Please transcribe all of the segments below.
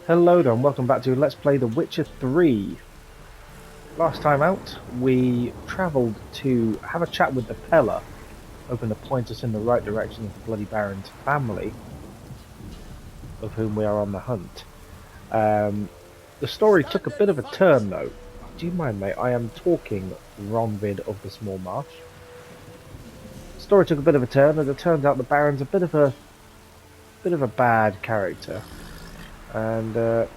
Hello there and welcome back to Let's Play The Witcher 3. Last time out, we travelled to have a chat with the Peller, hoping to point us in the right direction of the Bloody Baron's family, of whom we are on the hunt. The story took a bit of a turn though. Do you mind, mate? I am talking Ronvid of the Small Marsh. The story took a bit of a turn, and it turns out the Baron's a bit of a bad character. And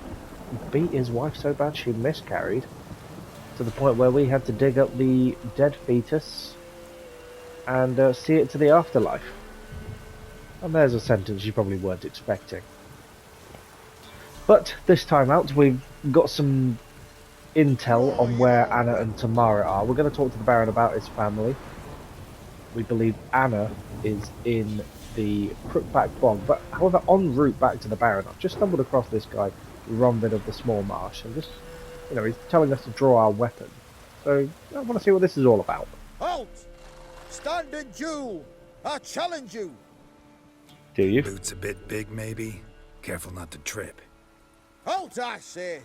beat his wife so bad she miscarried, to the point where we had to dig up the dead fetus and see it to the afterlife. And there's a sentence you probably weren't expecting. But this time out, we've got some intel on where Anna and Tamara are. We're going to talk to the Baron about his family. We believe Anna is in the Crookback Bog, but however, en route back to the Baron, I've just stumbled across this guy, Ronvid of the Small Marsh, and just, he's telling us to draw our weapon. So I want to see what this is all about. Halt! Stand and duel! I challenge you! Do you? Boots a bit big, maybe? Careful not to trip. Halt, I say!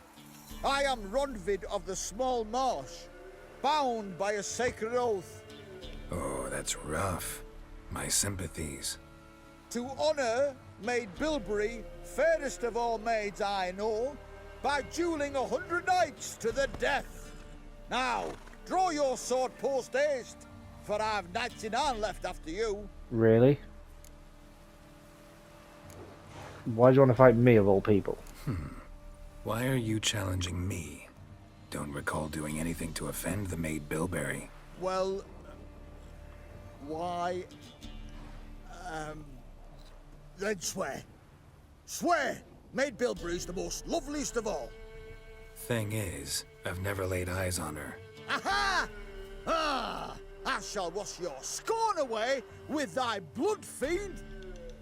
I am Ronvid of the Small Marsh, bound by a sacred oath. Oh, that's rough. My sympathies. To honour Maid Bilberry, fairest of all maids I know, by duelling 100 knights to the death. Now, draw your sword post haste, for I've 99 left after you. Really? Why do you want to fight me of all people? Why are you challenging me? Don't recall doing anything to offend the Maid Bilberry. Well, why... then swear. Swear! Maid Bilberry's the most loveliest of all. Thing is, I've never laid eyes on her. Aha! Ah! I shall wash your scorn away with thy blood fiend.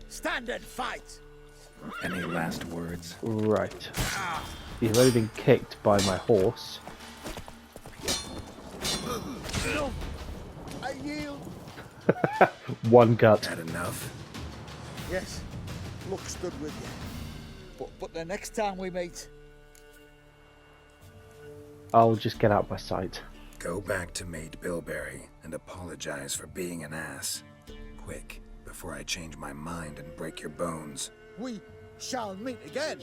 Stand and fight. Any last words? Right. You've already been kicked by my horse. I yield. One cut. That enough? Yes, luck stood with you. But the next time we meet... I'll just get out of my sight. Go back to Maid Bilberry and apologize for being an ass. Quick, before I change my mind and break your bones. We shall meet again.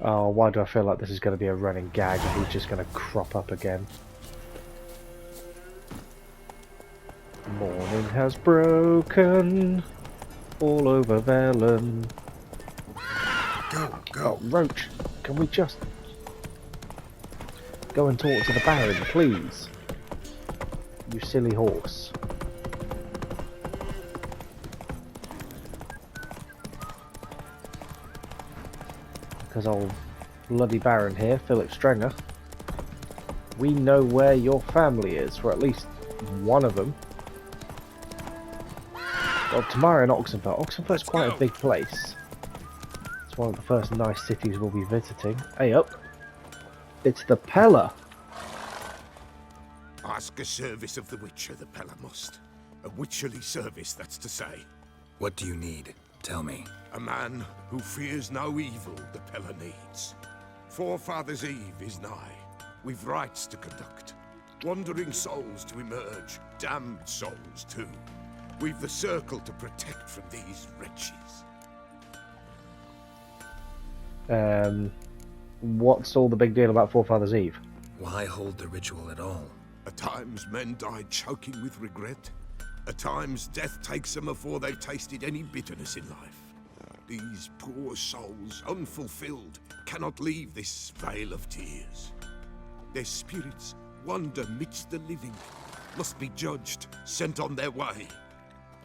Oh, why do I feel like this is going to be a running gag and he's just going to crop up again? Morning has broken all over Velen. Go, Oh, go. Roach, can we just go and talk to the Baron, please? You silly horse. Because old bloody Baron here, Philip Strenger, we know where your family is, for at least one of them. Well, Tamara and Oxenfurt. Oxenfurt's quite a big place. It's one of the first nice cities we'll be visiting. Hey up. It's the Peller. Ask a service of the Witcher, the Peller must. A witcherly service, that's to say. What do you need? Tell me. A man who fears no evil the Peller needs. Forefathers' Eve is nigh. We've rites to conduct. Wandering souls to emerge. Damned souls, too. We've the circle to protect from these wretches. What's all the big deal about Forefathers' Eve? Why hold the ritual at all? At times men die choking with regret. At times death takes them before they've tasted any bitterness in life. These poor souls, unfulfilled, cannot leave this vale of tears. Their spirits wander midst the living, must be judged, sent on their way.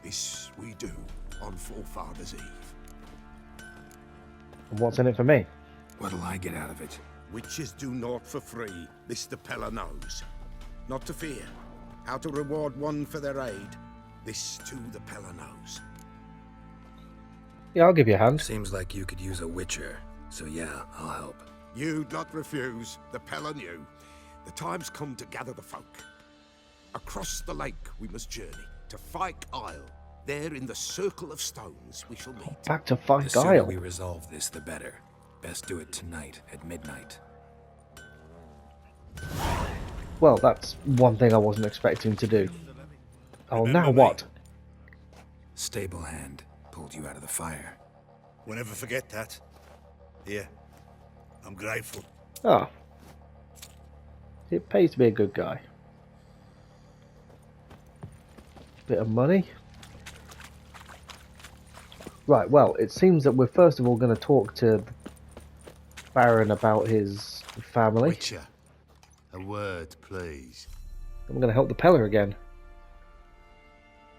This we do on Forefathers' Eve. And what's in it for me? What'll I get out of it? Witches do naught for free, this the Peller knows. Not to fear, how to reward one for their aid, this too the Peller knows. Yeah, I'll give you a hand. Seems like you could use a witcher, so yeah, I'll help. You'd not refuse, the Peller knew. The time's come to gather the folk. Across the lake we must journey, to Fyke Isle. There in the circle of stones we shall meet. Back to The Fyke sooner Isle. we resolve this, the better. Best do it tonight at midnight. Well, that's one thing I wasn't expecting to do. Oh, now Remember me? what? Stable hand pulled you out of the fire. We'll never forget that. Here, I'm grateful. Ah. It pays to be a good guy. Bit of money. Right, well, it seems that we're first of all going to talk to the Baron about his family. Witcher, a word, please. I'm going to help the Peller again.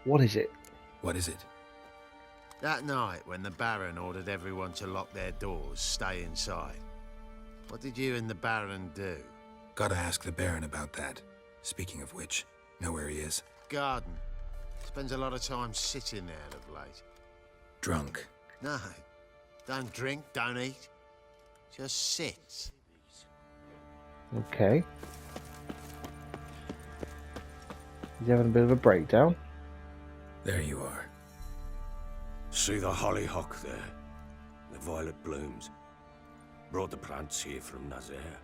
What is it? What is it? That night when the Baron ordered everyone to lock their doors, stay inside. What did you and the Baron do? Gotta ask the Baron about that. Speaking of which, know where he is? Garden. Spends a lot of time sitting there of late. Drunk. No, don't drink, don't eat. Just sit. Okay. He's having a bit of a breakdown. There you are. See the hollyhock there? The violet blooms. Brought the plants here from Nazaire.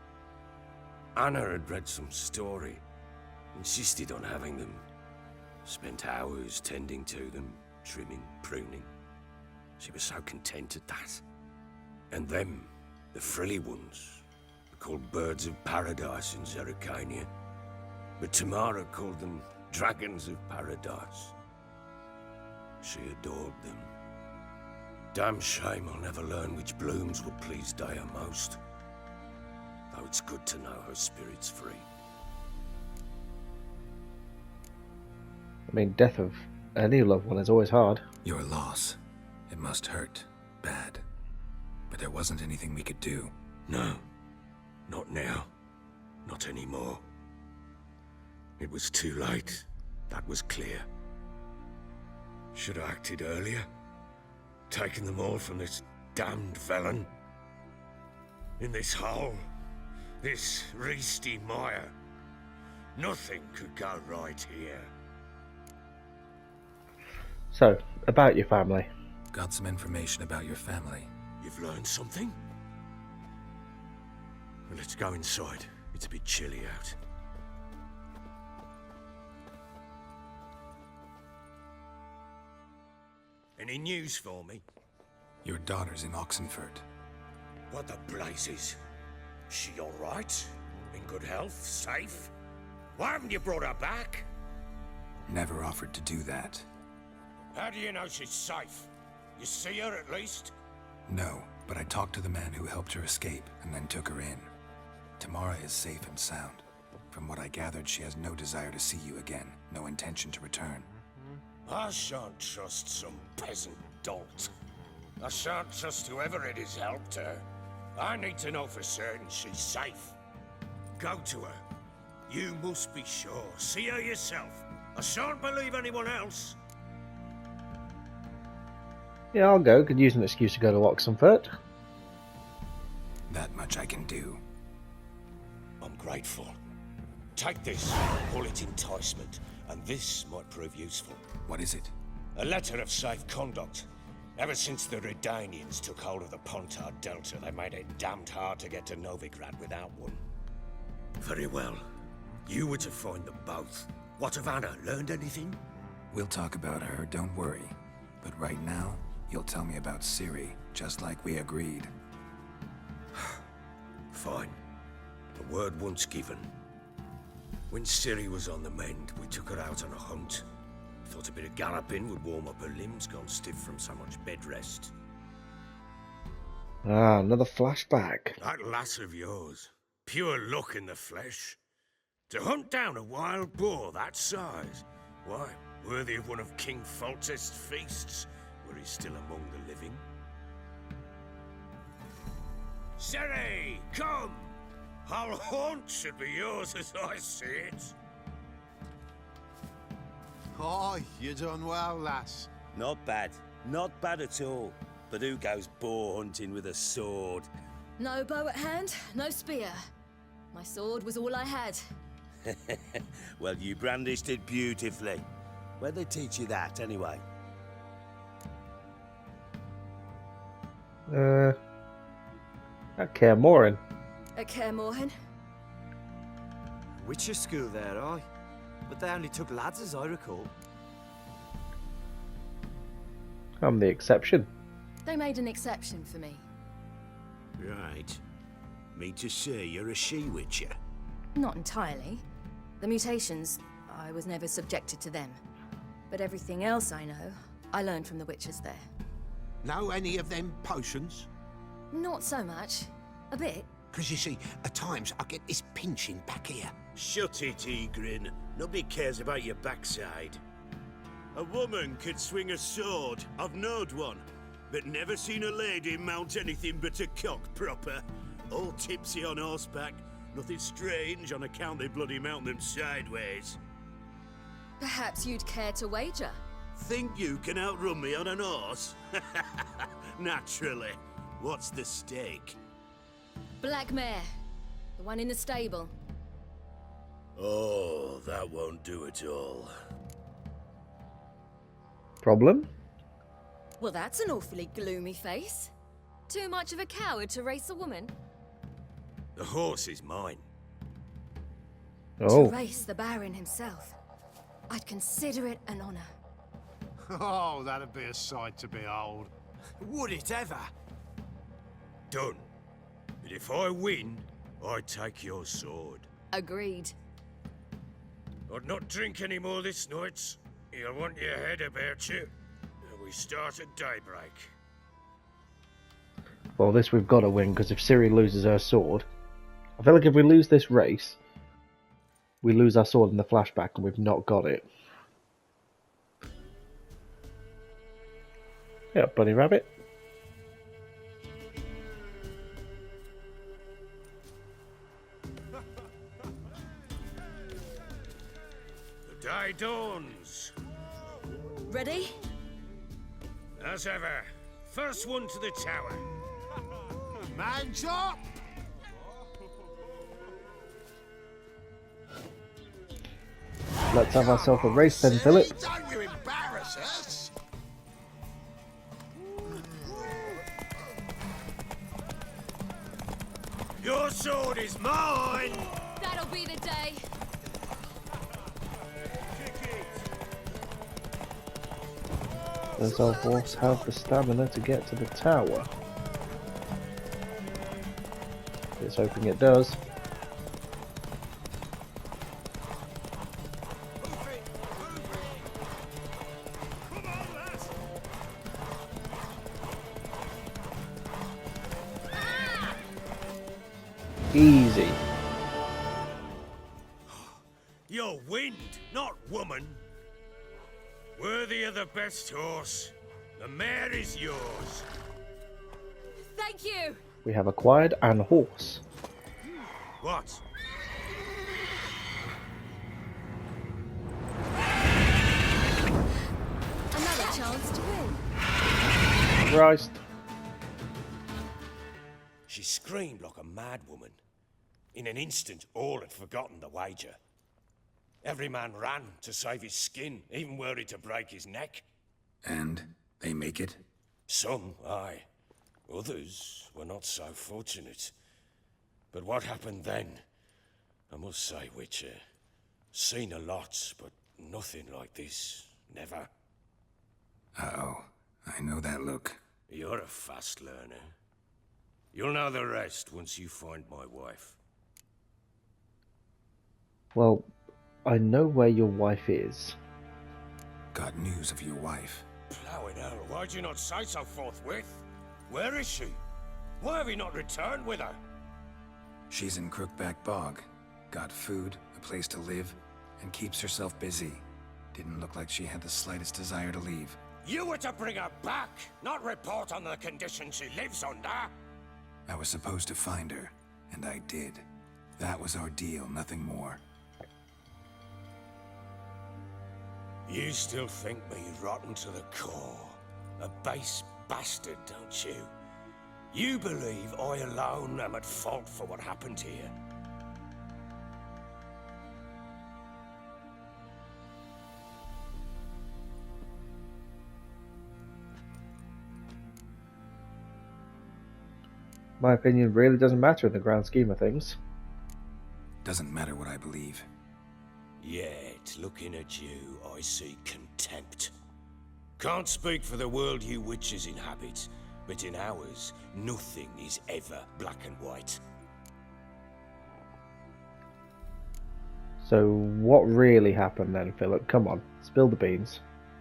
Anna had read some story. Insisted on having them. Spent hours tending to them, trimming, pruning. She was so content at that. And them, the frilly ones, are called birds of paradise in Zerrikania. But Tamara called them dragons of paradise. She adored them. Damn shame I'll never learn which blooms will please Daya most. Though it's good to know her spirit's free. I mean, death of any loved one is always hard. Your loss. It must hurt. Bad. But there wasn't anything we could do. No. Not now. Not anymore. It was too late. That was clear. Should have acted earlier. Taken them all from this damned felon. In this hole. This reesty mire. Nothing could go right here. So, about your family. Got some information about your family. You've learned something? Well, let's go inside. It's a bit chilly out. Any news for me? Your daughter's in Oxenfurt. What the blazes? She all right? In good health? Safe? Why haven't you brought her back? Never offered to do that. How do you know she's safe? You see her at least? No, but I talked to the man who helped her escape and then took her in. Tamara is safe and sound. From what I gathered, she has no desire to see you again, no intention to return. I shan't trust some peasant dolt. I shan't trust whoever it is helped her. I need to know for certain she's safe. Go to her. You must be sure. See her yourself. I shan't believe anyone else. Yeah, I'll go. Could use an excuse to go to Oxenfurt. That much I can do. I'm grateful. Take this. Call it enticement. And this might prove useful. What is it? A letter of safe conduct. Ever since the Redanians took hold of the Pontard Delta, they made it damned hard to get to Novigrad without one. Very well. You were to find them both. What of Anna? Learned anything? We'll talk about her, don't worry. But right now, you'll tell me about Ciri, just like we agreed. Fine. The word once given. When Ciri was on the mend, we took her out on a hunt. Thought a bit of galloping would warm up her limbs, gone stiff from so much bed rest. Ah, another flashback. That lass of yours, pure luck in the flesh. To hunt down a wild boar that size, why, worthy of one of King Foltest's feasts, were he still among the living. Ciri, come! Our haunt should be yours as I see it. Oh, you done well, lass. Not bad. Not bad at all. But who goes boar hunting with a sword? No bow at hand, no spear. My sword was all I had. Well, you brandished it beautifully. Where'd they teach you that, anyway? At Kaer Morhen. At Kaer Morhen? Witcher school there, aye. But they only took lads as I recall. I'm the exception. They made an exception for me. Right. Mean to say you're a she-witcher? Not entirely. The mutations, I was never subjected to them. But everything else I know, I learned from the witches there. Know any of them potions? Not so much. A bit. 'Cause you see, at times I get this pinching back here. Shut it, Egrin. Nobody cares about your backside. A woman could swing a sword. I've knowed one. But never seen a lady mount anything but a cock proper. All tipsy on horseback. Nothing strange on account they bloody mount them sideways. Perhaps you'd care to wager? Think you can outrun me on an horse? Naturally. What's the stake? Black mare. The one in the stable. Oh, that won't do it all. Problem? Well, that's an awfully gloomy face. Too much of a coward to race a woman? The horse is mine. Oh. To race the Baron himself. I'd consider it an honor. Oh, that'd be a sight to behold. Would it ever? Done. But if I win, I take your sword. Agreed. I'd not drink any more this night. You'll want your head about you. We start at daybreak. Well, this we've got to win, because if Ciri loses her sword... I feel like if we lose this race, we lose our sword in the flashback, and we've not got it. Yeah, bunny rabbit. The day dawns. Ready? As ever. First one to the tower. Man chop! Let's have ourselves a race then, Philip. Don't you embarrass us! Your sword is mine! That'll be the day. Does our horse have the stamina to get to the tower? Let's hoping it does. Easy. You're wind, not woman. Worthy of the best horse. The mare is yours. Thank you. We have acquired an horse. What? Another chance to win. Christ. She screamed like a mad woman. In an instant, all had forgotten the wager. Every man ran to save his skin, even were he to break his neck. And they make it? Some, aye. Others were not so fortunate. But what happened then? I must say, Witcher, seen a lot, but nothing like this. Never. Uh-oh. I know that look. You're a fast learner. You'll know the rest once you find my wife. Well, I know where your wife is. Got news of your wife. Plowing hell, why'd you not say so forthwith? Where is she? Why have you not returned with her? She's in Crookback Bog. Got food, a place to live, and keeps herself busy. Didn't look like she had the slightest desire to leave. You were to bring her back, not report on the conditions she lives under. I was supposed to find her, and I did. That was our deal, nothing more. You still think me rotten to the core. A base bastard, don't you? You believe I alone am at fault for what happened here. My opinion really doesn't matter in the grand scheme of things. Doesn't matter what I believe. Yet, looking at you, I see contempt. Can't speak for the world you witches inhabit, but in ours, nothing is ever black and white. So what really happened then, Philip? Come on, spill the beans.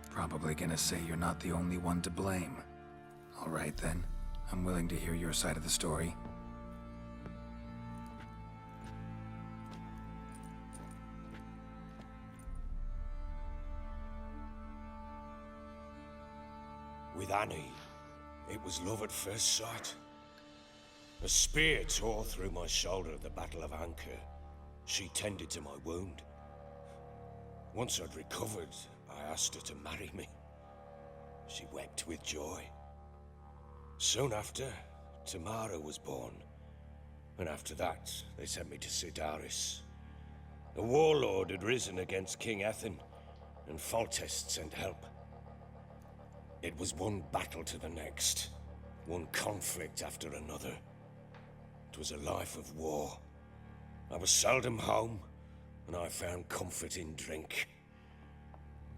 Probably gonna say you're not the only one to blame. Alright then, I'm willing to hear your side of the story. With Annie, it was love at first sight. A spear tore through my shoulder at the Battle of Anchor. She tended to my wound. Once I'd recovered, I asked her to marry me. She wept with joy. Soon after, Tamara was born. And after that, they sent me to Cidaris. A warlord had risen against King Ethan, and Foltest sent help. It was one battle to the next, one conflict after another. It was a life of war. I was seldom home, and I found comfort in drink.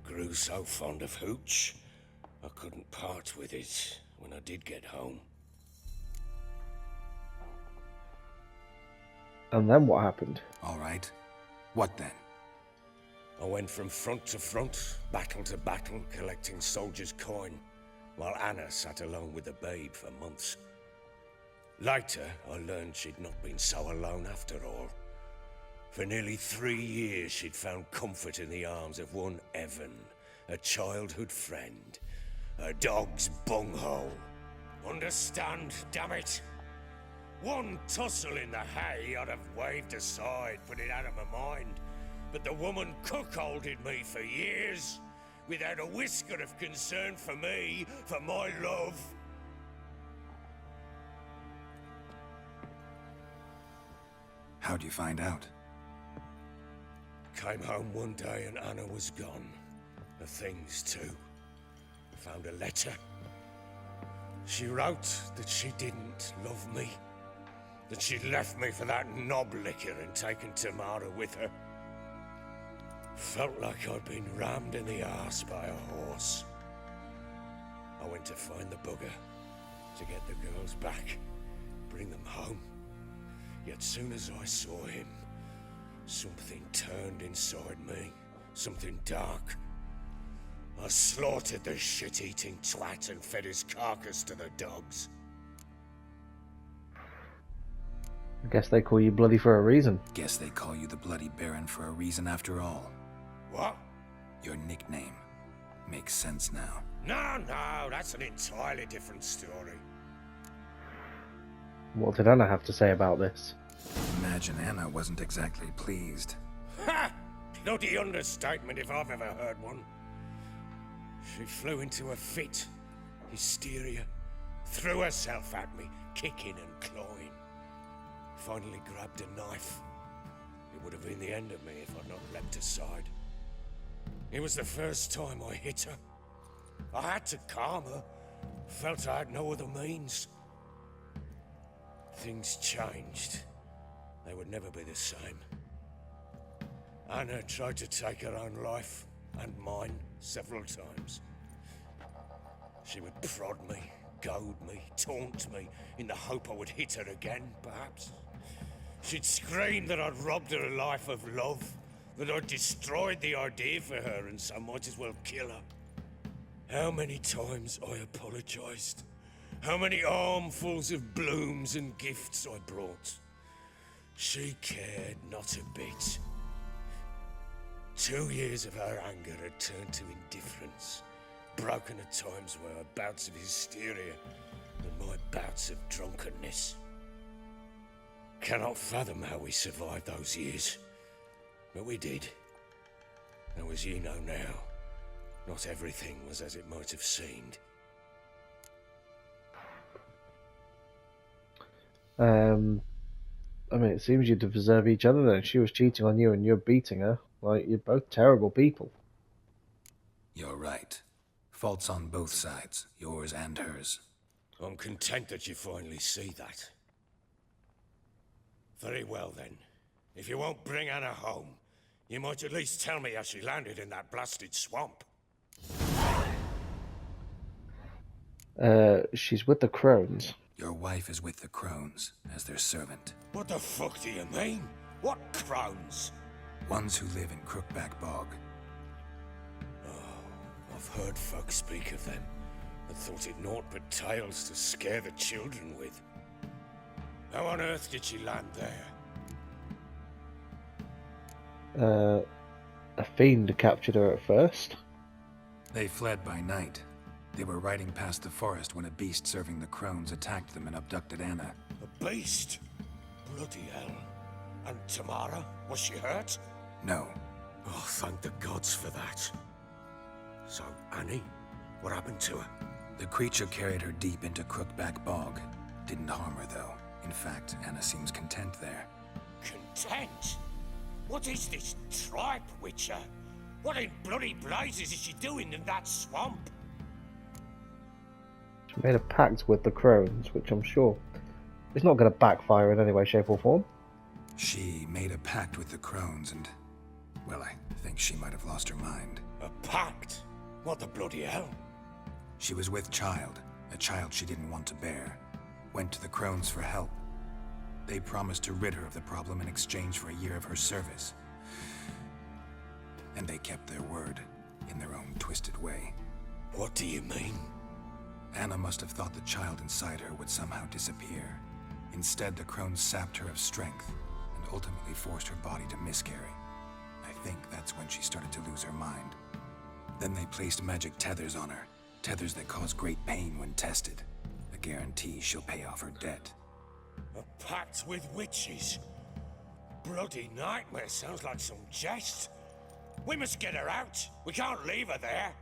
Grew so fond of hooch, I couldn't part with it when I did get home. And then what happened? Alright. What then? I went from front to front, battle to battle, collecting soldiers' coin, while Anna sat alone with the babe for months. Later, I learned she'd not been so alone after all. For nearly 3 years, she'd found comfort in the arms of one Evan, a childhood friend, a dog's bunghole. Understand, damn it? One tussle in the hay I'd have waved aside, put it out of my mind. But the woman cuckolded me for years, without a whisker of concern for me, for my love. How'd you find out? Came home one day and Anna was gone. Her things too. Found a letter. She wrote that she didn't love me. That she'd left me for that knob licker and taken Tamara with her. Felt like I'd been rammed in the arse by a horse. I went to find the bugger, to get the girls back, bring them home. Yet soon as I saw him, something turned inside me, something dark. I slaughtered the shit-eating twat and fed his carcass to the dogs. I guess they call you Bloody for a reason. Guess they call you the Bloody Baron for a reason after all. What? Your nickname. Makes sense now. No, that's an entirely different story. What did Anna have to say about this? Imagine Anna wasn't exactly pleased. Ha! Bloody understatement if I've ever heard one. She flew into a fit. Hysteria. Threw herself at me, kicking and clawing. Finally grabbed a knife. It would have been the end of me if I'd not leapt aside. It was the first time I hit her. I had to calm her. Felt I had no other means. Things changed. They would never be the same. Anna tried to take her own life, and mine, several times. She would prod me, goad me, taunt me, in the hope I would hit her again, perhaps. She'd scream that I'd robbed her a life of love, that I'd destroyed the idea for her, and so might as well kill her. How many times I apologized. How many armfuls of blooms and gifts I brought. She cared not a bit. 2 years of her anger had turned to indifference, broken at times by her bouts of hysteria and my bouts of drunkenness. Cannot fathom how we survived those years, but we did. Though as you know now, not everything was as it might have seemed. I mean, it seems you deserve each other then. She was cheating on you and you're beating her. Like, you're both terrible people. You're right. Faults on both sides, yours and hers. I'm content that you finally see that. Very well then. If you won't bring Anna home, you might at least tell me how she landed in that blasted swamp. She's with the crones. Your wife is with the crones, as their servant. What the fuck do you mean? What crones? Ones who live in Crookback Bog. I've heard folk speak of them, and thought it naught but tales to scare the children with. How on earth did she land there? A fiend captured her at first. They fled by night. They were riding past the forest when a beast serving the crones attacked them and abducted Anna. A beast? Bloody hell. And Tamara? Was she hurt? No. Oh, thank the gods for that. So, Annie? What happened to her? The creature carried her deep into Crookback Bog. Didn't harm her, though. In fact, Anna seems content there. Content? What is this tripe, Witcher? What in bloody blazes is she doing in that swamp? She made a pact with the crones, which I'm sure is not going to backfire in any way, shape or form. She made a pact with the crones and, well, I think she might have lost her mind. A pact? What the bloody hell? She was with child, a child she didn't want to bear. Went to the crones for help. They promised to rid her of the problem in exchange for a year of her service. And they kept their word, in their own twisted way. What do you mean? Anna must have thought the child inside her would somehow disappear. Instead, the crones sapped her of strength, and ultimately forced her body to miscarry. I think that's when she started to lose her mind. Then they placed magic tethers on her, tethers that cause great pain when tested. A guarantee she'll pay off her debt. A pact with witches? Bloody nightmare, sounds like some jest. We must get her out. We can't leave her there.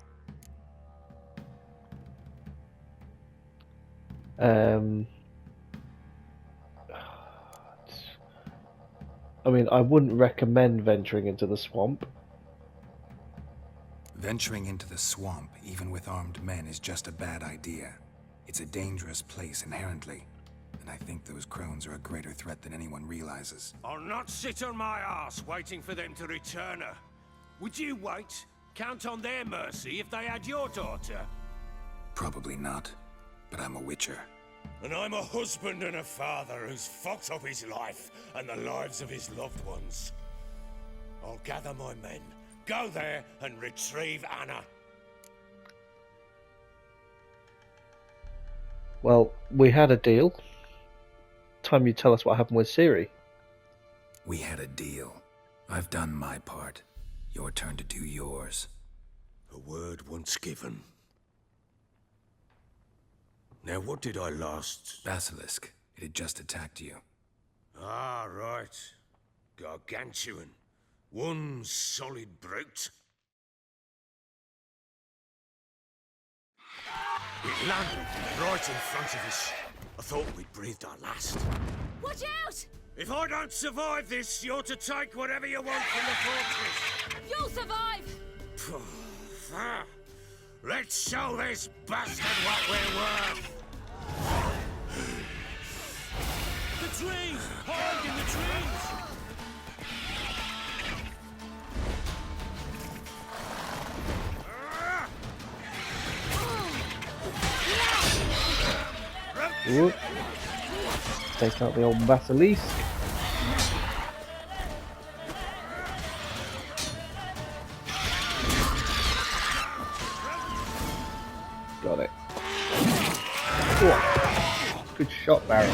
I mean, I wouldn't recommend venturing into the swamp. Venturing into the swamp, even with armed men, is just a bad idea. It's a dangerous place inherently, and I think those crones are a greater threat than anyone realizes. I'll not sit on my ass waiting for them to return her. Would you wait? Count on their mercy if they had your daughter? Probably not, but I'm a witcher. And I'm a husband and a father who's fucked up his life and the lives of his loved ones. I'll gather my men, go there and retrieve Anna. Well, we had a deal. Time you tell us what happened with Ciri. We had a deal. I've done my part. Your turn to do yours. A word once given. Now, what did I last... Basilisk. It had just attacked you. Ah, right. Gargantuan. One solid brute. It landed right in front of us. I thought we'd breathed our last. Watch out! If I don't survive this, you're to take whatever you want from the fortress. You'll survive! Let's show this bastard what we're worth! The trees! Hide in the trees! Whoop. Take out the old basilisk. Got it. Whoa. Good shot, Barry.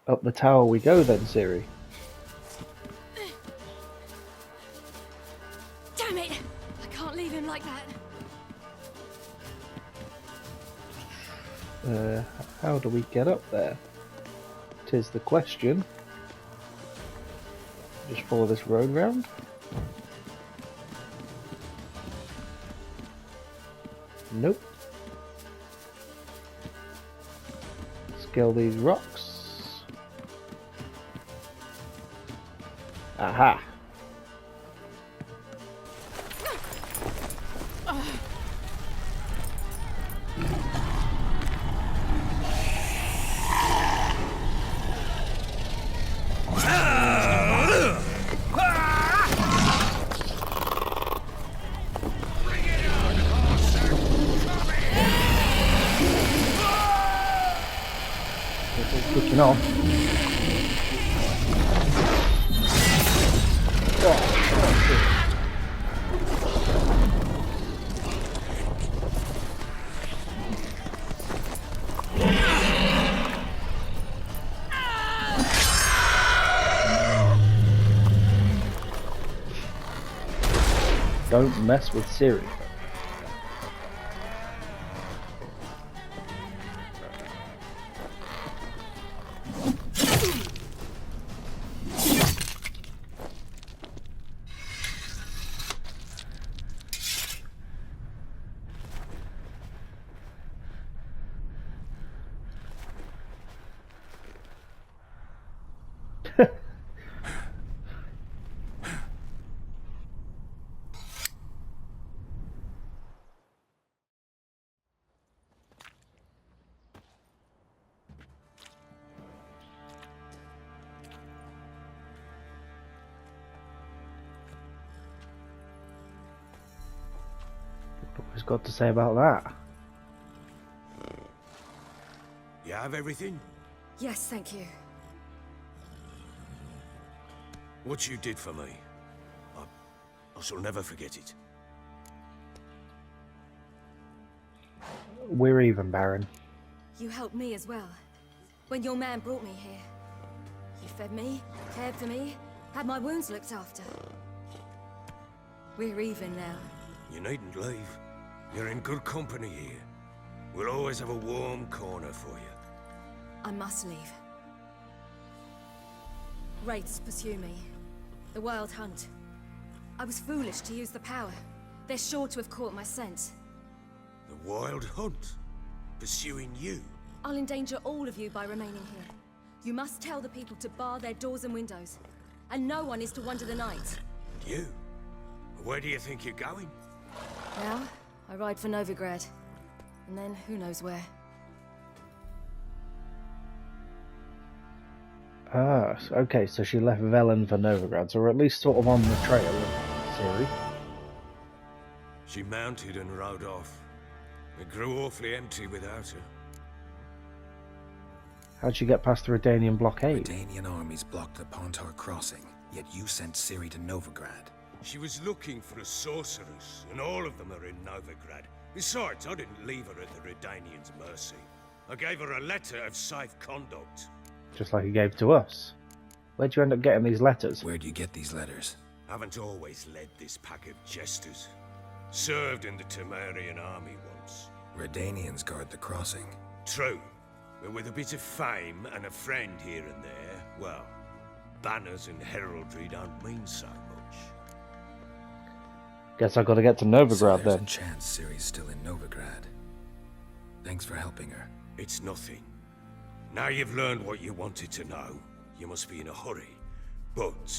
Up the tower we go then, Ciri. Damn it! I can't leave him like that. How do we get up there? 'Tis the question. Just follow this road round. Nope. Scale these rocks. Aha. Kicking off. Don't mess with Ciri. What's got to say about that? You have everything? Yes, thank you. What you did for me, I shall never forget it. We're even, Baron. You helped me as well. When your man brought me here. You fed me, cared for me, had my wounds looked after. We're even now. You needn't leave. You're in good company here. We'll always have a warm corner for you. I must leave. Wraiths pursue me. The Wild Hunt. I was foolish to use the power. They're sure to have caught my scent. The Wild Hunt? Pursuing you? I'll endanger all of you by remaining here. You must tell the people to bar their doors and windows. And no one is to wander the night. You? Where do you think you're going? Now, I ride for Novigrad. And then, who knows where. Ah, okay, so she left Velen for Novigrad, so we're at least sort of on the trail of Ciri. She mounted and rode off. It grew awfully empty without her. How'd she get past the Redanian blockade? Redanian armies blocked the Pontar crossing, yet you sent Ciri to Novigrad. She was looking for a sorceress, and all of them are in Novigrad. Besides, I didn't leave her at the Redanians' mercy. I gave her a letter of safe conduct. Just like he gave to us. Where'd you end up getting these letters? Where'd you get these letters? Haven't always led this pack of jesters. Served in the Temerian army once. Redanians guard the crossing. True. But with a bit of fame and a friend here and there, well, banners and heraldry don't mean so much. Guess I gotta get to Novigrad So there's then. a chance Ciri's still in Novigrad. Thanks for helping her. It's nothing. Now you've learned what you wanted to know, you must be in a hurry. But,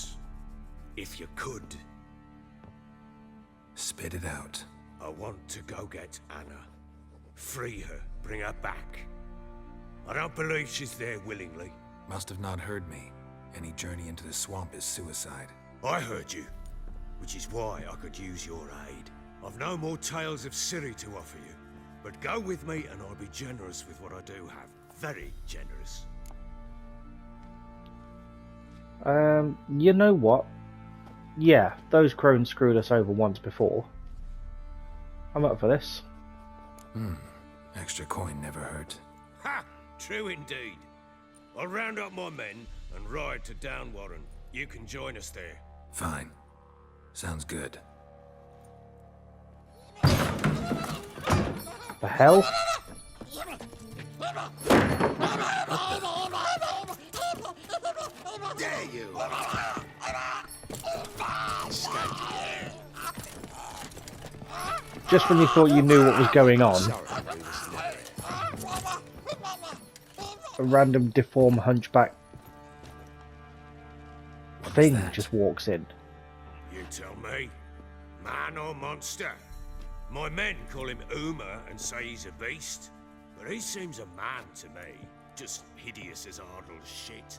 if you could... Spit it out. I want to go get Anna. Free her, bring her back. I don't believe she's there willingly. Must have not heard me. Any journey into the swamp is suicide. I heard you, which is why I could use your aid. I've no more tales of Ciri to offer you, but go with me and I'll be generous with what I do have. Very generous. You know what? Yeah, those crones screwed us over once before. I'm up for this. Extra coin never hurt. Ha! True indeed. I'll round up my men and ride to Downwarren. You can join us there. Fine. Sounds good. The hell? Dare you! Escape. Just when you thought you knew what was going on, a random deformed hunchback thing just walks in. You tell me, man or monster? My men call him Uma and say he's a beast, but he seems a man to me, just hideous as Ardle's shit.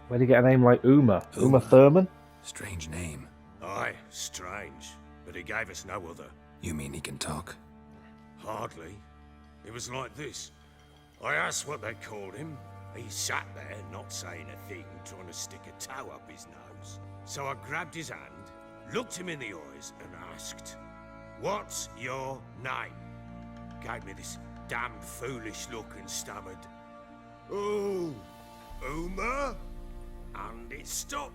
Where'd he get a name like Uma? Uma Thurman? Strange name. Aye, strange, but he gave us no other. You mean he can talk? Hardly. It was like this. I asked what they called him. He sat there, not saying a thing, trying to stick a toe up his nose. So I grabbed his hand, looked him in the eyes, and asked, "What's your name?" Gave me this damn foolish look and stammered, "Oh, Uma?" And it stuck.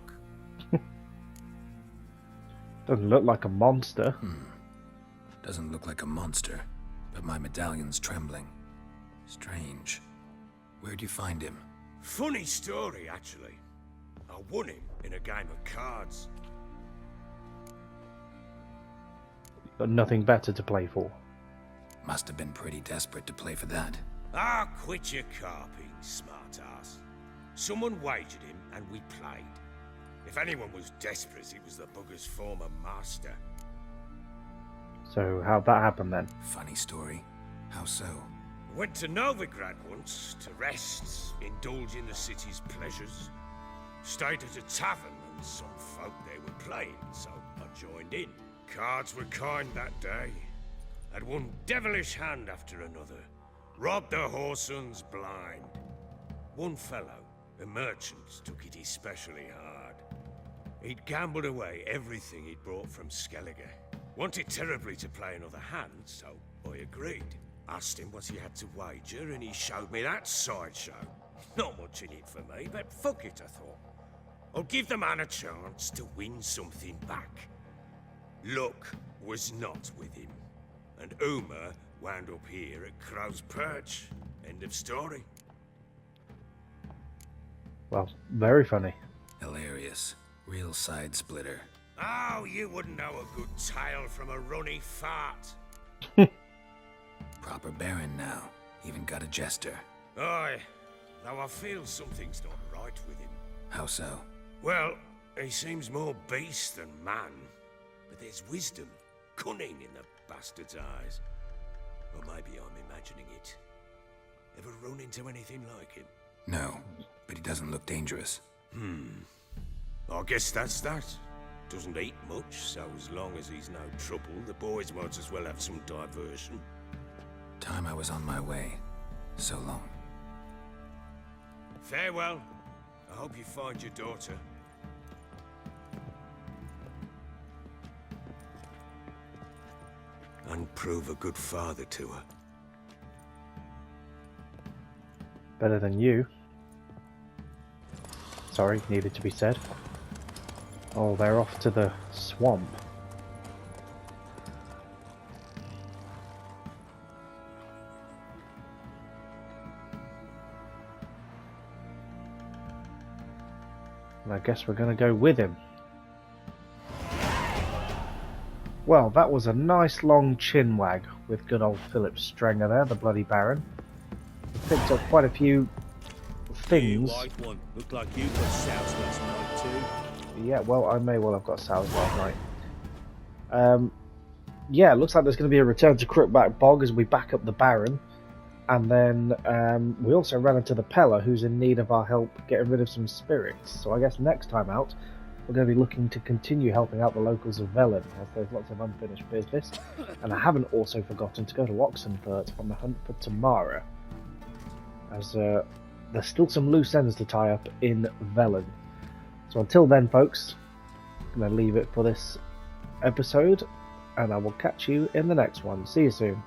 Doesn't look like a monster. Doesn't look like a monster, but my medallion's trembling. Strange. Where'd you find him? Funny story, actually. I won him in a game of cards. Got nothing better to play for. Must have been pretty desperate to play for that. Ah, quit your carping, smartass. Someone wagered him and we played. If anyone was desperate, it was the bugger's former master. So how'd that happen then? Funny story. How so? Went to Novigrad once to rest, indulge in the city's pleasures. Stayed at a tavern and some folk there were playing, so I joined in. Cards were kind that day. Had one devilish hand after another. Robbed the whoresons blind. One fellow, a merchant, took it especially hard. He'd gambled away everything he'd brought from Skellige. Wanted terribly to play another hand, so I agreed. Asked him what he had to wager, and he showed me that sideshow. Not much in it for me, but fuck it, I thought. I'll give the man a chance to win something back. Luck was not with him, and Uma wound up here at Crow's Perch. End of story. Well, very funny. Hilarious. Real side splitter. Oh, you wouldn't know a good tale from a runny fart. Proper baron now. Even got a jester. Aye, though I feel something's not right with him. How so? Well, he seems more beast than man, but there's wisdom, cunning in the bastard's eyes. Or maybe I'm imagining it. Ever run into anything like him? No, but he doesn't look dangerous. I guess that's that. Doesn't eat much, so as long as he's no trouble, the boys might as well have some diversion. Time I was on my way. So long. Farewell. I hope you find your daughter. And prove a good father to her. Better than you. Sorry, needed to be said. Oh, they're off to the swamp. And I guess we're going to go with him. Well, that was a nice long chin wag with good old Philip Strenger there, the bloody Baron. He picked up quite a few things. White one. Looked like you got soused last night too. Yeah, well, I may well have got soused last night. Yeah, it looks like there's going to be a return to Crookback Bog as we back up the Baron. And then we also ran into the Peller, who's in need of our help getting rid of some spirits. So I guess next time out, we're going to be looking to continue helping out the locals of Velen, as there's lots of unfinished business. And I haven't also forgotten to go to Oxenfurt on the hunt for Tamara, as there's still some loose ends to tie up in Velen. So until then, folks, I'm going to leave it for this episode, and I will catch you in the next one. See you soon.